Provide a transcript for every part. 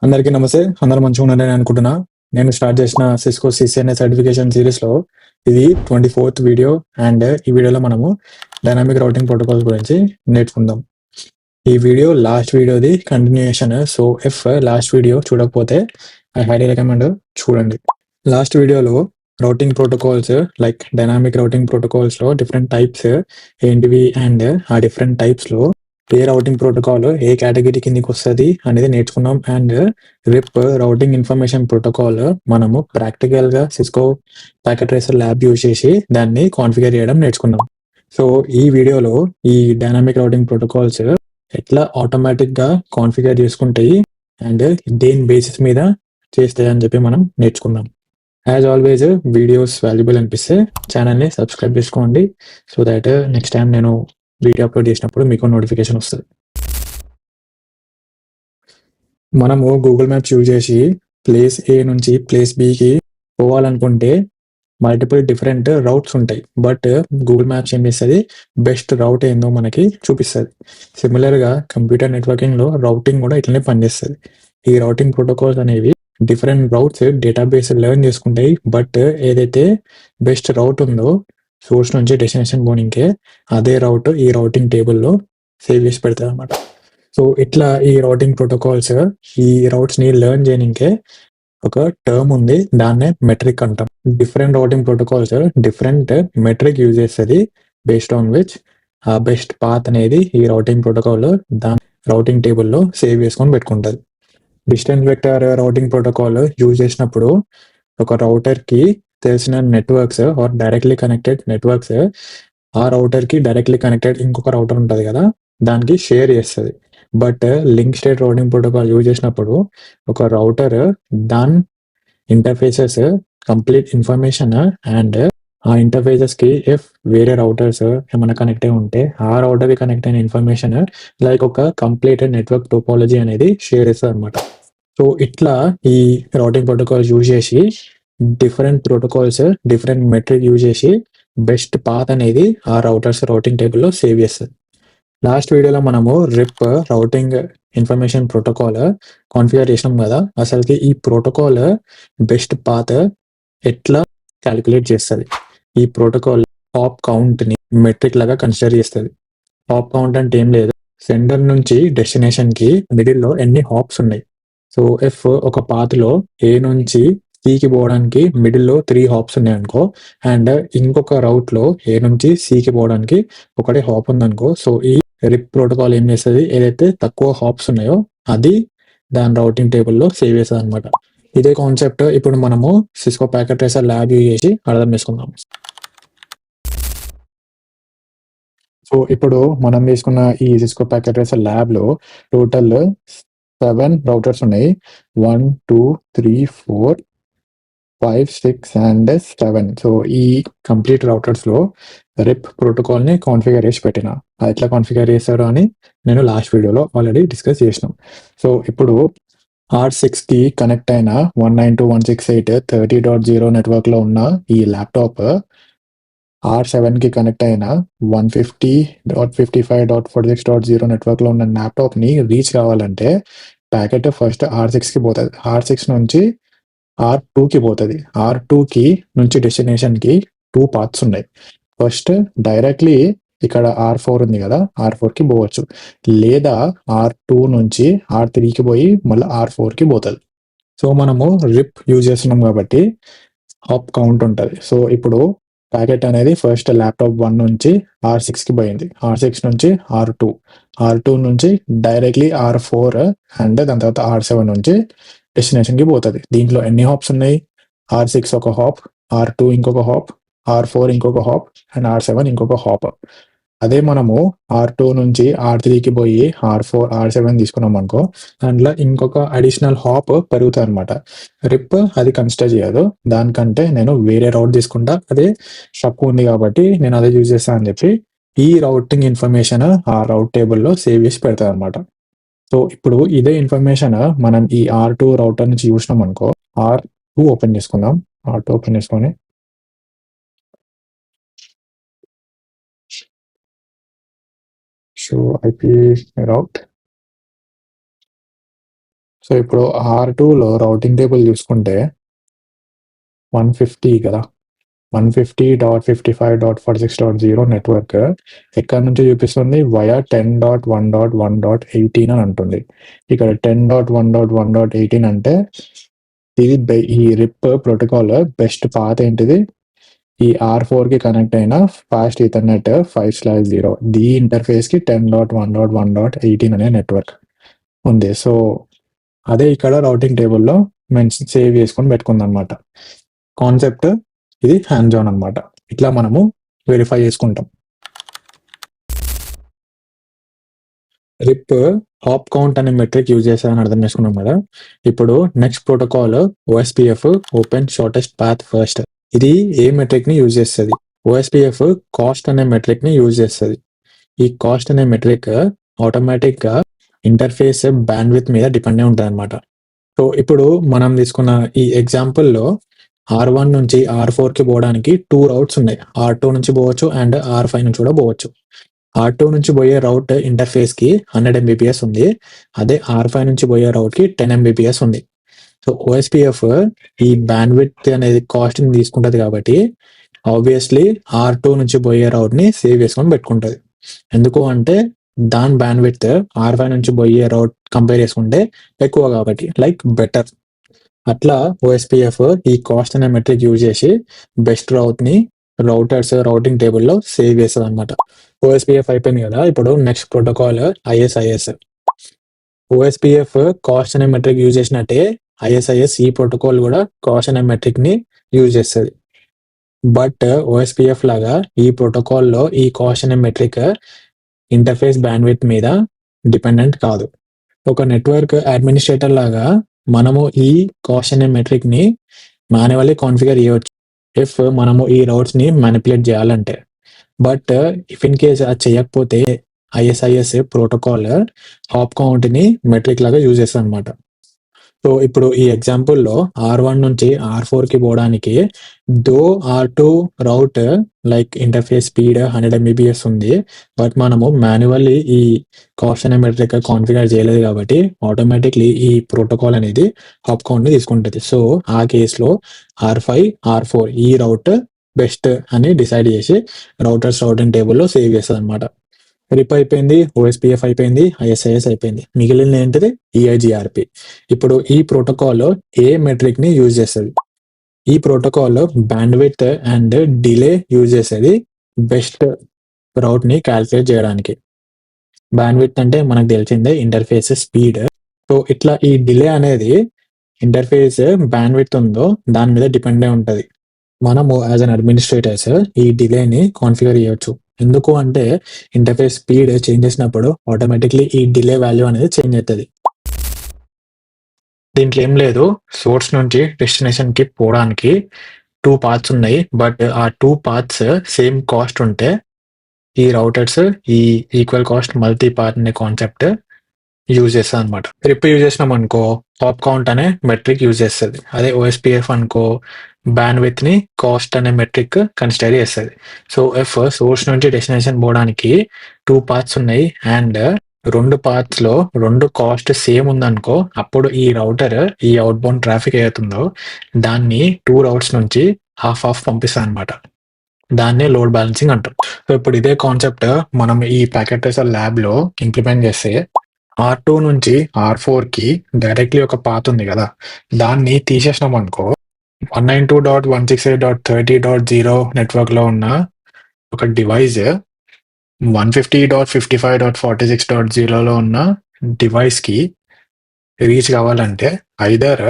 అందరికీ నమస్తే. అందరూ మంచిగా ఉన్నారని అనుకుంటున్నా. నేను స్టార్ట్ చేసిన సిస్కో CCNA సర్టిఫికేషన్ సిరీస్‌లో ఇది 24థ్ వీడియో. అండ్ ఈ వీడియోలో మనము డైనామిక్ రౌటింగ్ ప్రోటోకాల్స్ గురించి నేర్చుకుందాం. ఈ వీడియో లాస్ట్ వీడియోది continuation. So if last video చూడకపోతే ఐ హైలీ రికమెండ్ చూడండి. లాస్ట్ వీడియోలో routing protocols like dynamic routing ప్రోటోకాల్స్‌లో డిఫరెంట్ టైప్స్ ఏంటివి అండ్ ఆ డిఫరెంట్ టైప్స్‌లో ఏ రౌటింగ్ ప్రోటోకాల్ ఏ కేటగిరీ కిందకి వస్తది అనేది నేర్చుకున్నాం. And RIP routing information protocol మనము ప్రాక్టికల్‌గా Cisco packet tracer lab use చేసి దాన్ని కాన్ఫిగర్ చేయడం నేర్చుకున్నాం. సో ఈ వీడియోలో ఈ డైనామిక్ రౌటింగ్ ప్రోటోకాల్స్ ఎట్లా ఆటోమేటిక్‌గా కాన్ఫిగర్ చేసుకుంటాయి అండ్ దేని బేసిస్ మీద చేస్తాయి అని చెప్పి మనం నేర్చుకుందాం. యాజ్ ఆల్వేస్ వీడియోస్ వాల్యుబుల్ అనిపిస్తే ఛానల్ని సబ్స్క్రైబ్ చేసుకోండి. సో దట్ నెక్స్ట్ టైం నేను వీడియో అప్లోడ్ చేసినప్పుడు మీకు నోటిఫికేషన్ వస్తుంది. మనము గూగుల్ మ్యాప్స్ యూజ్ చేసి ప్లేస్ ఏ నుంచి ప్లేస్ బికి పోవాలనుకుంటే మల్టిపుల్ డిఫరెంట్ రౌట్స్ ఉంటాయి. బట్ గూగుల్ మ్యాప్స్ ఏం చేస్తుంది, బెస్ట్ రౌట్ ఏందో మనకి చూపిస్తుంది. సిమిలర్గా కంప్యూటర్ నెట్వర్కింగ్లో రౌటింగ్ కూడా ఇట్లనే పనిచేస్తుంది. ఈ రౌటింగ్ ప్రోటోకాల్స్ అనేవి డిఫరెంట్ రౌట్స్ డేటాబేస్ లెర్న్ చేసుకుంటాయి. బట్ ఏదైతే బెస్ట్ రౌట్ ఉందో సోర్స్ నుంచి డెస్టినేషన్ పోనీకే అదే రౌట్ ఈ రౌటింగ్ టేబుల్లో సేవ్ చేసి పెడతారు అనమాట. సో ఇట్లా ఈ రౌటింగ్ ప్రోటోకాల్స్ ఈ రౌట్స్ని లెర్న్ చేయనికే ఒక టర్మ్ ఉంది, దాన్నే మెట్రిక్ అంటాం. Different routing protocols different metric use చేస్తుంది, బేస్డ్ ఆన్ విచ్ ఆ బెస్ట్ పాత్ అనేది ఈ రౌటింగ్ ప్రోటోకాల్ దాని రౌటింగ్ టేబుల్లో సేవ్ చేసుకొని పెట్టుకుంటుంది. Distance vector routing protocol use చేసినప్పుడు ఒక రౌటర్కి తెలిసిన networks or directly connected networks ఆ రౌటర్కి డైరెక్ట్లీ కనెక్టెడ్ ఇంకొక రౌటర్ ఉంటుంది కదా, దానికి షేర్ చేస్తుంది. But link state routing protocol use చేసినప్పుడు ఒక రౌటర్ దాని ఇంటర్ఫేసెస్ కంప్లీట్ ఇన్ఫర్మేషన్ అండ్ ఆ ఇంటర్ఫేసెస్ కి ఇఫ్ వేరే రౌటర్స్ ఏమైనా కనెక్ట్ అయి ఉంటే ఆ రౌటర్ కి కనెక్ట్ అయిన ఇన్ఫర్మేషన్ లైక్ ఒక కంప్లీట్ నెట్వర్క్ టోపాలజీ అనేది షేర్ చేస్తుంది అనమాట. సో ఇట్లా ఈ రౌటింగ్ ప్రోటోకాల్స్ యూజ్ చేసి different protocols different metric use చేసి బెస్ట్ పాత్ అనేది ఆ రౌటర్స్ రౌటింగ్ టేబుల్లో సేవ్ చేస్తుంది. లాస్ట్ వీడియోలో మనము రిప్ రౌటింగ్ ఇన్ఫర్మేషన్ ప్రోటోకాల్ కాన్ఫిగర్ చేసినాం కదా, అసలుకి ఈ ప్రోటోకాల్ బెస్ట్ పాత్ ఎట్లా క్యాలిక్యులేట్ చేస్తుంది. ఈ ప్రోటోకాల్ హాప్ కౌంట్ ని మెట్రిక్ లాగా కన్సిడర్ చేస్తుంది. హాప్ కౌంట్ అంటే ఏం లేదు, సెండర్ నుంచి డెస్టినేషన్ కి మిడిల్ లో ఎన్ని హాప్స్ ఉన్నాయి. సో ఇఫ్ ఒక పాత్ లో ఏ నుంచి సికి పోవడానికి మిడిల్ లో 3 హాప్స్ ఉన్నాయి అనుకో, అండ్ ఇంకొక రౌట్ లో ఏ నుంచి సికి పోవడానికి ఒకటే హాప్ ఉందనుకో, సో ఈ రిప్ ప్రోటోకాల్ ఏం చేస్తుంది, ఏదైతే తక్కువ హాప్స్ ఉన్నాయో అది దాని రౌటింగ్ టేబుల్లో సేవ్ చేస్తుంది అనమాట. ఇదే కాన్సెప్ట్ ఇప్పుడు మనము Cisco packet tracer lab use చేసి అర్థం చేసుకుందాం. సో ఇప్పుడు మనం తీసుకున్న ఈ సిస్కో ప్యాకెట్ ట్రేసర్ ల్యాబ్ లో టోటల్ 7 రౌటర్స్ ఉన్నాయి. 1 2 3 4 5 6 అండ్ 7. సో ఈ కంప్లీట్ రౌటర్స్ లో రిప్ ప్రోటోకాల్ ని కాన్ఫిగర్ చేసి పెట్టిన. అది ఎట్లా కాన్ఫిగర్ చేశారు అని నేను లాస్ట్ వీడియోలో ఆల్రెడీ డిస్కస్ చేసినాం. సో ఇప్పుడు R6 కి కనెక్ట్ అయిన 192.168.30.0 నెట్వర్క్ లో ఉన్న ఈ ల్యాప్టాప్ R7 కి కనెక్ట్ అయిన 150.55.46.0 నెట్వర్క్ లో ఉన్న ల్యాప్టాప్ ని రీచ్ కావాలంటే ప్యాకెట్ ఫస్ట్ R6 కి పోతుంది. R6 నుంచి R2 కి పోతుంది. R2 కి నుంచి డెస్టినేషన్ కి 2 పాత్స్ ఉన్నాయి. ఫస్ట్ డైరెక్ట్లీ ఇక్కడ R4 ఉంది కదా, R4 కి పోవచ్చు, లేదా R2 నుంచి R3 కి పోయి మళ్ళీ R4 కి పోతుంది. సో మనము రిప్ యూజ్ చేస్తున్నాం కాబట్టి హాప్ కౌంట్ ఉంటుంది. సో ఇప్పుడు ప్యాకెట్ అనేది ఫస్ట్ ల్యాప్టాప్ 1 నుంచి R6 కి పోయింది, R6 నుంచి R2 నుంచి డైరెక్ట్లీ R4 అండ్ దాని తర్వాత R7 నుంచి డెస్టినేషన్ కి పోతుంది. దీంట్లో ఎన్ని హాప్స్ ఉన్నాయి, R6 ఒక హాప్, R2 ఇంకొక హాప్, R4 ఇంకొక హాప్ అండ్ R7 ఇంకొక హాప్. అదే మనము R2 నుంచి R3 కి పోయి R4 R7 తీసుకున్నాం అనుకో, దాంట్లో ఇంకొక అడిషనల్ హాప్ పెరుగుతుంది అనమాట. రిప్ అది కన్సిడర్ చేయదు, దానికంటే నేను వేరే రౌట్ తీసుకుంటా, అదే స్ట్రక్ ఉంది కాబట్టి నేను అదే యూజ్ చేస్తాను అని చెప్పి ఈ రౌటింగ్ ఇన్ఫర్మేషన్ ఆ రౌట్ టేబుల్లో సేవ్ చేసి పెడతాను అనమాట. సో ఇప్పుడు ఇదే ఇన్ఫర్మేషన్ మనం ఈ R2 రౌటర్ నుంచి చూసినాం అనుకో, R2 ఓపెన్ చేసుకుందాం. R2 ఓపెన్ చేసుకొని షో ఐపీ రౌట్ సో ఇప్పుడు R2లో రౌటింగ్ టేబుల్ చూసుకుంటే 150 కదా, 150.55.46.0 నెట్వర్క్ ఎక్కడి నుంచి చూపిస్తుంది, వయా 10.1.1.18 అని అంటుంది. ఇక్కడ 10.1.1.18 అంటే ఇది ఈ రిప్ ప్రోటోకాల్ బెస్ట్ పాత్ ఏంటిది, ఈ R4కి కనెక్ట్ అయిన ఫాస్ట్ ఈథర్నెట్ 5/0 ది ఇంటర్ఫేస్కి 10.1.1.18 అనే నెట్వర్క్ ఉంది. సో అదే ఇక్కడ రౌటింగ్ టేబుల్లో మెన్షన్ సేవ్ చేసుకొని పెట్టుకుంది అనమాట. కాన్సెప్ట్ ఇది హ్యాండ్స్ ఆన్ అనమాట. ఇట్లా మనము వెరిఫై చేసుకుంటాం. రిప్ హాప్ కౌంట్ అనే మెట్రిక్ యూజ్ చేస్తారని అర్థం చేసుకున్నాం కదా. ఇప్పుడు next protocol OSPF, open shortest path first. ఇది ఏ మెట్రిక్ ని యూజ్ చేస్తుంది, OSPF కాస్ట్ అనే మెట్రిక్ ని యూజ్ చేస్తుంది. ఈ కాస్ట్ అనే మెట్రిక్ ఆటోమేటిక్ గా ఇంటర్ఫేస్ బ్యాండ్విత్ మీద డిపెండ్ అయి ఉంటుంది అనమాట. సో ఇప్పుడు మనం తీసుకున్న ఈ ఎగ్జాంపుల్లో R1 నుంచి R4 కి పోవడానికి 2 రౌట్స్ ఉన్నాయి. R2 నుంచి పోవచ్చు అండ్ R5 నుంచి కూడా పోవచ్చు. R2 నుంచి పోయే రౌట్ ఇంటర్ఫేస్ కి 100 Mbps ఉంది. అదే R5 నుంచి పోయే రౌట్ కి 10 Mbps ఉంది. సో OSPF ఈ బ్యాండ్విడ్త్ అనేది కాస్ట్ ని తీసుకుంటది కాబట్టి ఆబ్వియస్లీ R2 నుంచి పోయే రౌట్ ని సేవ్ చేసుకొని పెట్టుకుంటది. ఎందుకు అంటే దాని బ్యాండ్విడ్త్ R5 నుంచి పోయే రౌట్ కంపేర్ చేసుకుంటే ఎక్కువ కాబట్టి, లైక్ బెటర్. అట్లా OSPF ఈ కాస్ట్ అనే మెట్రిక్ యూజ్ చేసి బెస్ట్ రౌట్ ని రౌటర్స్ రౌటింగ్ టేబుల్లో సేవ్ చేస్తుంది అనమాట. OSPF అయిపోయింది కదా, ఇప్పుడు next protocol ISIS. OSPF cost అనే మెట్రిక్ యూజ్ చేసినట్టే ISIS ఈ ప్రోటోకాల్ కూడా కాస్ట్ అనే మెట్రిక్ ని యూజ్ చేస్తుంది. బట్ OSPF లాగా ఈ ప్రోటోకాల్లో ఈ కాస్ట్ అనే మెట్రిక్ ఇంటర్ఫేస్ బ్యాండ్విడ్త్ మీద డిపెండెంట్ కాదు. ఒక నెట్వర్క్ అడ్మినిస్ట్రేటర్ లాగా మనము ఈ కాస్ట్ అనే మెట్రిక్ ని మాన్యువల్లీ కాన్ఫిగర్ చేయవచ్చు ఇఫ్ మనము ఈ రౌట్స్ ని మ్యానిపులేట్ చేయాలంటే. బట్ ఇఫ్ ఇన్ కేస్ అది చేయకపోతే ISIS ప్రోటోకాల్ హాప్ కౌంట్ ని మెట్రిక్ లాగా యూజ్ చేస్తుంది అనమాట. సో ఇప్పుడు ఈ ఎగ్జాంపుల్లో R1 నుంచి R4 కి పోవడానికి దో R2 రౌట్ లైక్ ఇంటర్ఫేస్ స్పీడ్ 100 Mbps ఉంది, బట్ మనము మాన్యువల్లీ ఈ కాస్ట్ అనే మెట్రిక్ కాన్ఫిగర్ చేయలేదు కాబట్టి ఆటోమేటిక్లీ ఈ ప్రోటోకాల్ అనేది హాప్ కౌంట్ ని తీసుకుంటుంది. సో ఆ కేసులో R5, R4 ఈ రౌట్ బెస్ట్ అని డిసైడ్ చేసి రౌటర్స్ రౌటింగ్ టేబుల్లో సేవ్ చేస్తుంది అనమాట. రిప్ అయిపోయింది, OSPF అయిపోయింది, ISIS అయిపోయింది. మిగిలిన ఏంటిది EIGRP. ఇప్పుడు ఈ ప్రోటోకాల్ ఏ మెట్రిక్ ని యూజ్ చేస్తుంది, ఈ protocol bandwidth and delay use చేసేది బెస్ట్ రౌట్ ని క్యాల్కులేట్ చేయడానికి. బ్యాండ్విడ్త్ అంటే మనకు తెలిసిందే ఇంటర్ఫేస్ స్పీడ్. సో ఇట్లా ఈ డిలే అనేది ఇంటర్ఫేస్ బ్యాండ్విడ్త్ ఉందో దాని మీద డిపెండ్ అయి ఉంటుంది. మనము యాజ్ అన్ అడ్మినిస్ట్రేటర్స్ ఈ డిలేని కాన్ఫిగర్ చేయొచ్చు. ఎందుకు అంటే ఇంటర్ఫేస్ స్పీడ్ చేంజ్ చేసినప్పుడు ఆటోమేటిక్లీ ఈ డిలే వాల్యూ అనేది చేంజ్ అవుతుంది. దీంట్లో ఏం లేదు, సోర్స్ నుంచి డెస్టినేషన్ కి పోవడానికి 2 పాత్స్ ఉన్నాయి, బట్ ఆ 2 పాత్స్ సేమ్ కాస్ట్ ఉంటే ఈ రౌటర్స్ ఈ ఈక్వల్ కాస్ట్ మల్టీ పాత్ అనే కాన్సెప్ట్ యూజ్ చేస్తుంది అనమాట. రిప్ యూజ్ చేసినాం అనుకో హాప్ కౌంట్ అనే మెట్రిక్ యూజ్ చేస్తుంది. అదే OSPF అనుకో బ్యాండ్విడ్త్ ని కాస్ట్ అనే మెట్రిక్ కన్సిడర్ చేస్తుంది. సో ఇఫ్ సోర్స్ నుంచి డెస్టినేషన్ పోవడానికి 2 పాత్స్ ఉన్నాయి అండ్ 2 పాత్స్ లో 2 కాస్ట్ సేమ్ ఉందనుకో, అప్పుడు ఈ రౌటర్ ఈ అవుట్ బౌండ్ ట్రాఫిక్ ఏదైతుందో దాన్ని 2 రౌట్స్ నుంచి హాఫ్ పంపిస్తుంది అనమాట. దాన్నే లోడ్ బ్యాలెన్సింగ్ అంటాం. సో ఇప్పుడు ఇదే కాన్సెప్ట్ మనం ఈ ప్యాకెట్ ట్రేసర్ ల్యాబ్ లో ఇంప్లిమెంట్ చేస్తే R2 నుంచి R4 కి డైరెక్ట్లీ ఒక పాత్ ఉంది కదా, దాన్ని తీసేసినాం అనుకో 192.168.30.0 నెట్వర్క్ లో ఉన్న ఒక డివైస్ 150.55.46.0 లో ఉన్న డివైస్ కి రీచ్ కావాలంటే ఐదర్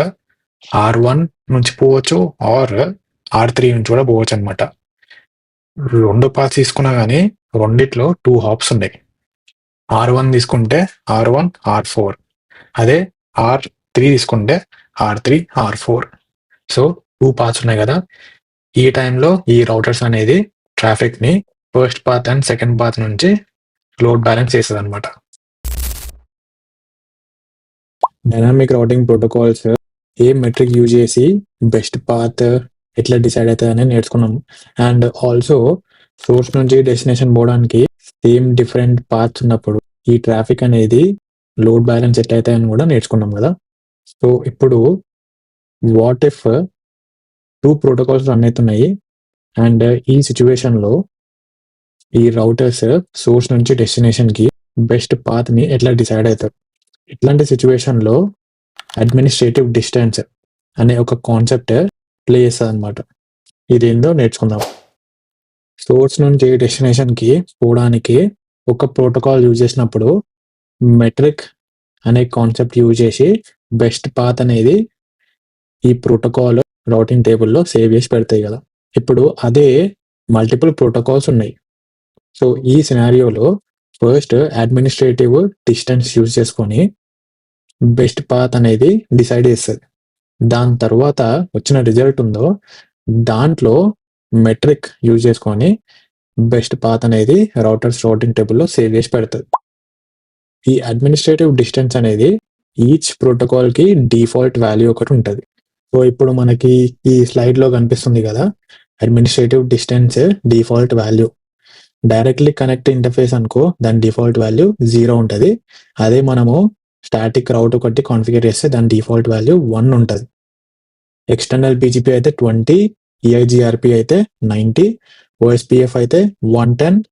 R1 నుంచి పోవచ్చు ఆర్ R3 నుంచి కూడా పోవచ్చు అనమాట. 2 పాత్స్ తీసుకున్నా కానీ రెండిట్లో 2 హాప్స్ ఉన్నాయి. R1 తీసుకుంటే R1, R4, అదే R3 తీసుకుంటే R3, R4. సో 2 పాత్స్ ఉన్నాయి కదా, ఈ టైంలో ఈ రౌటర్స్ అనేది ట్రాఫిక్ ని first path and second path నుంచి లోడ్ బ్యాలెన్స్ చేస్తుంది అనమాట. డైనామిక్ రౌటింగ్ ప్రోటోకాల్స్ ఏ మెట్రిక్ యూజ్ చేసి బెస్ట్ పాత్ ఎట్లా డిసైడ్ అవుతుందని నేర్చుకున్నాం. అండ్ ఆల్సో సోర్స్ నుంచి డెస్టినేషన్ పోవడానికి సేమ్ డిఫరెంట్ పాత్స్ ఉన్నప్పుడు ఈ ట్రాఫిక్ అనేది లోడ్ బ్యాలెన్స్ ఎట్లయితాయని కూడా నేర్చుకున్నాం కదా. సో ఇప్పుడు వాట్ ఇఫ్ 2 ప్రోటోకాల్స్ రన్ అయితున్నాయి అండ్ ఈ సిట్యుయేషన్‌లో ఈ రౌటర్స్ సోర్స్ నుంచి డెస్టినేషన్‌కి బెస్ట్ పాత్‌ని ఎట్లా డిసైడ్ అయితారు? ఇట్లాంటి సిట్యుయేషన్‌లో అడ్మినిస్ట్రేటివ్ డిస్టెన్స్ అనే ఒక కాన్సెప్ట్ ప్లే చేస్తదనమాట. ఇదేందో నేర్చుకుందాం. సోర్స్ నుంచి డెస్టినేషన్‌కి పోవడానికి ఒక ప్రోటోకాల్ యూజ్ చేసినప్పుడు మెట్రిక్ అనే కాన్సెప్ట్ యూజ్ చేసి బెస్ట్ పాత్ అనేది ఈ ప్రోటోకాల్ రౌటింగ్ టేబుల్‌లో సేవ్ చేసి పెడతాయి కదా! ఇప్పుడు అదే మల్టిపుల్ ప్రోటోకాల్స్ ఉన్నాయి. సో, ఈ సినారియోలో ఫస్ట్ అడ్మినిస్ట్రేటివ్ డిస్టెన్స్ యూజ్ చేసుకొని బెస్ట్ పాత్ అనేది డిసైడ్ చేస్తది. దాని తర్వాత వచ్చిన రిజల్ట్ ఉందో దాంట్లో మెట్రిక్ యూజ్ చేసుకొని బెస్ట్ పాత్ అనేది రౌటింగ్ టేబుల్‌లో సేవ్ చేసి పెడతది. ఈ అడ్మినిస్ట్రేటివ్ డిస్టెన్స్ అనేది ఈచ్ ప్రోటోకాల్‌కి డిఫాల్ట్ వాల్యూ ఒకటి ఉంటది. సో, ఇప్పుడు మనకి ఈ స్లైడ్‌లో కనిపిస్తుంది కదా! Administrative distance default value. Directly connect interface అనుకో దాని డిఫాల్ట్ వాల్యూ 0 ఉంటది. అదే మనము స్టాటిక్ రౌట్ ఒకటి కాన్ఫిగర్ చేస్తే దాని డిఫాల్ట్ వాల్యూ 1 ఉంటది. ఎక్స్టర్నల్ బీజీపీ అయితే 20, ఈఐజీఆర్పీ అయితే 90, ఓఎస్పీఎఫ్ అయితే 110,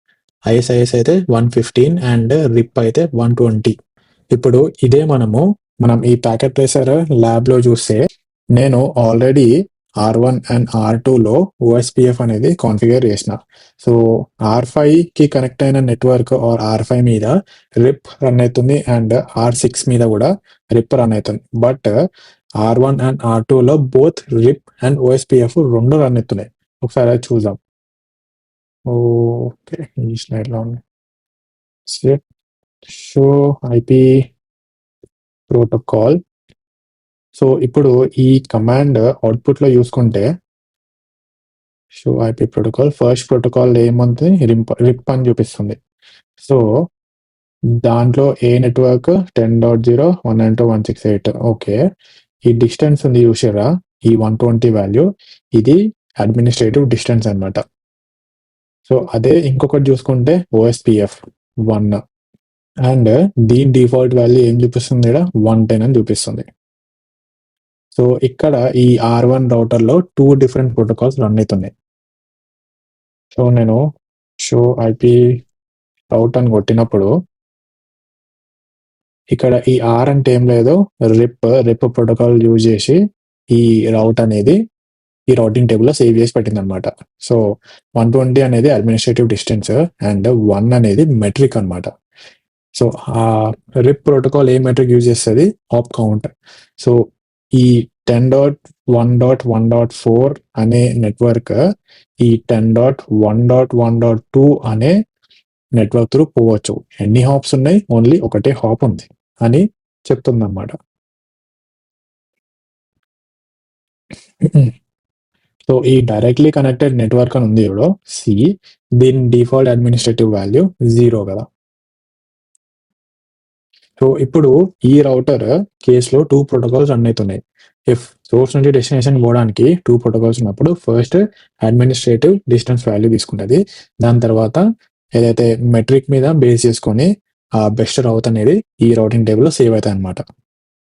ఐఎస్ఐఎస్ అయితే 115 అండ్ రిప్ అయితే 120. ఇప్పుడు ఇదే మనం ఈ ప్యాకెట్ ట్రేసర్ ల్యాబ్‌లో చూస్తే నేను ఆల్రెడీ R1 అండ్ R2లో ఓఎస్పీఎఫ్ అనేది కాన్ఫిగర్ చేసిన. సో, R5కి కనెక్ట్ అయిన నెట్వర్క్ ఆర్ R5 మీద రిప్ రన్ అవుతుంది అండ్ R6 మీద కూడా రిప్ రన్ అవుతుంది. బట్ R1 అండ్ R2లో both RIP and OSPF 2 run అవుతున్నాయి. ఒకసారి అది చూద్దాం. ఓకే. ఈ స్లైడ్‌లో ఉంది. Set show IP protocol. So, ఇప్పుడు ఈ కమాండ్ అవుట్‌పుట్‌లో చూసుకుంటే show IP protocol first protocol ఏముంది రిప్ అని చూపిస్తుంది. సో, దాంట్లో ఏ నెట్వర్క్ 10.0, 192.168 ఓకే. ఈ డిస్టెన్స్ ఉంది చూసిర్రా? ఈ 120 వాల్యూ ఇది అడ్మినిస్ట్రేటివ్ డిస్టెన్స్ అన్నమాట. సో, అదే ఇంకొకటి చూసుకుంటే ఓఎస్పీఎఫ్ 1 అండ్ దీని డిఫాల్ట్ వాల్యూ ఏం చూపిస్తుంది ఈడ 110 అని చూపిస్తుంది. సో, ఇక్కడ ఈ R1 రౌటర్‌లో 2 డిఫరెంట్ ప్రోటోకాల్స్ రన్ అయితున్నాయి. సో, నేను షో ఐపీ రౌట్ అని కొట్టినప్పుడు ఇక్కడ ఈ ఆర్ అంటే ఏం లేదు రిప్ ప్రోటోకాల్ యూజ్ చేసి ఈ రౌట్ అనేది ఈ రౌటింగ్ టేబుల్‌లో సేవ్ చేసి పెట్టిందనమాట. సో, 120 అనేది అడ్మినిస్ట్రేటివ్ డిస్టెన్స్ అండ్ 1 అనేది మెట్రిక్ అనమాట. సో, రిప్ ప్రోటోకాల్ ఏ మెట్రిక్ యూజ్ చేస్తది? Hop count. సో, ఈ 10.1.1.4 అనే నెట్వర్క్ ఈ 10.1.1.2 అనే నెట్వర్క్ త్రూ పోవచ్చు. ఎన్ని హాప్స్ ఉన్నాయి? ఓన్లీ ఒకటే హాప్ ఉంది అని చెప్తుందన్నమాట. సో, ఈ డైరెక్ట్‌లీ కనెక్టెడ్ నెట్వర్క్ అని ఉంది చూడు సి దీని డిఫాల్ట్ అడ్మినిస్ట్రేటివ్ వాల్యూ 0 కదా! సో, ఇప్పుడు ఈ రౌటర్ కేస్‌లో 2 ప్రోటోకాల్స్ రన్ అయితున్నాయి. ఇఫ్ సోర్స్ నుంచి డెస్టినేషన్‌కి పోవడానికి 2 ప్రోటోకాల్స్ ఉన్నప్పుడు ఫస్ట్ అడ్మినిస్ట్రేటివ్ డిస్టెన్స్ వాల్యూ తీసుకుంటది. దాని తర్వాత ఏదైతే మెట్రిక్ మీద బేస్ చేసుకొని ఆ బెస్ట్ రౌట్ అనేది ఈ రౌటింగ్ టేబుల్‌లో సేవ్ అయితాయన్నమాట.